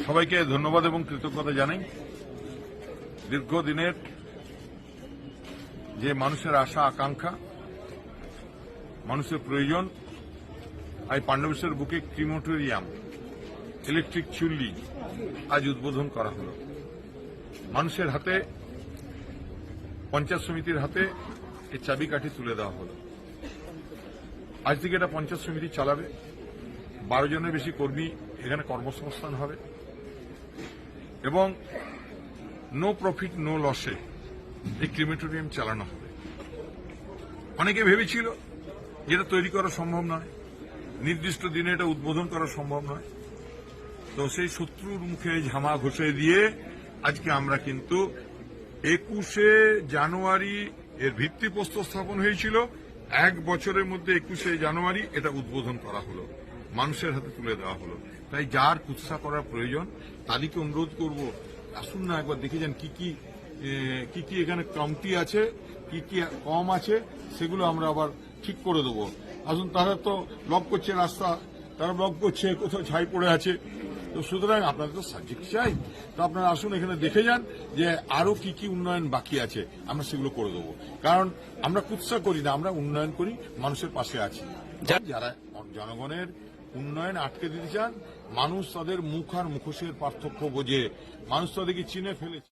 সবাইকে ধন্যবাদ এবং কৃতজ্ঞতা জানাই। দীর্ঘদিনের যে মানুষের আশা আকাঙ্ক্ষা, মানুষের প্রয়োজন, আজ পাণ্ডবেশ্বর বুকে ক্রিমেটোরিয়াম, ইলেকট্রিক চুল্লি আজ উদ্বোধন করা হল। মানুষের হাতে, পঞ্চায়েত সমিতির হাতে এই চাবিকাঠি তুলে দেওয়া হল। আজ থেকে এটা পঞ্চায়েত সমিতি চালাবে। 12 জনের বেশি কর্মী এখানে কর্মসংস্থান হবে এবং নো প্রফিট নো লসে এই ক্রিমেটোরিয়াম চালানো হবে। অনেকে ভেবেছিল যেটা তৈরি করা সম্ভব নয়, নির্দিষ্ট দিনে এটা উদ্বোধন করা সম্ভব নয়। তো সেই শত্রুর মুখে ঝামা ঘষে দিয়ে আজকে আমরা কিন্তু 21শে জানুয়ারি এর ভিত্তিপ্রস্তর স্থাপন হয়েছিল। 1 বছরের মধ্যে 21শে জানুয়ারি এটা উদ্বোধন করা হলো, মানুষের হাতে তুলে দেওয়া হলো। তাই যার কুৎসা করার প্রয়োজন তাদেরকে অনুরোধ করব, আসুন না একবার দেখে যান কি কি এখানে কমতি আছে, কি কি কম আছে, সেগুলো আমরা আবার ঠিক করে দেবো। আসুন, তারা তো ব্লক করছে রাস্তা, তারা ব্লক করছে, কোথাও ছাই পড়ে আছে। তো সুতরাং আপনাদের তো সাবজেক্ট চাই, তো আপনারা আসুন এখানে দেখে যান যে আরো কি কি উন্নয়ন বাকি আছে, আমরা সেগুলো করে দেবো। কারণ আমরা কুৎসা করি না, আমরা উন্নয়ন করি, মানুষের পাশে আছি। যারা জনগণের উন্নয়ন আটকে দিতে চান, মানুষ তাদের মুখ আর মুখোশের পার্থক্য বোঝে, মানুষ তাদেরকে চিনে ফেলেছে।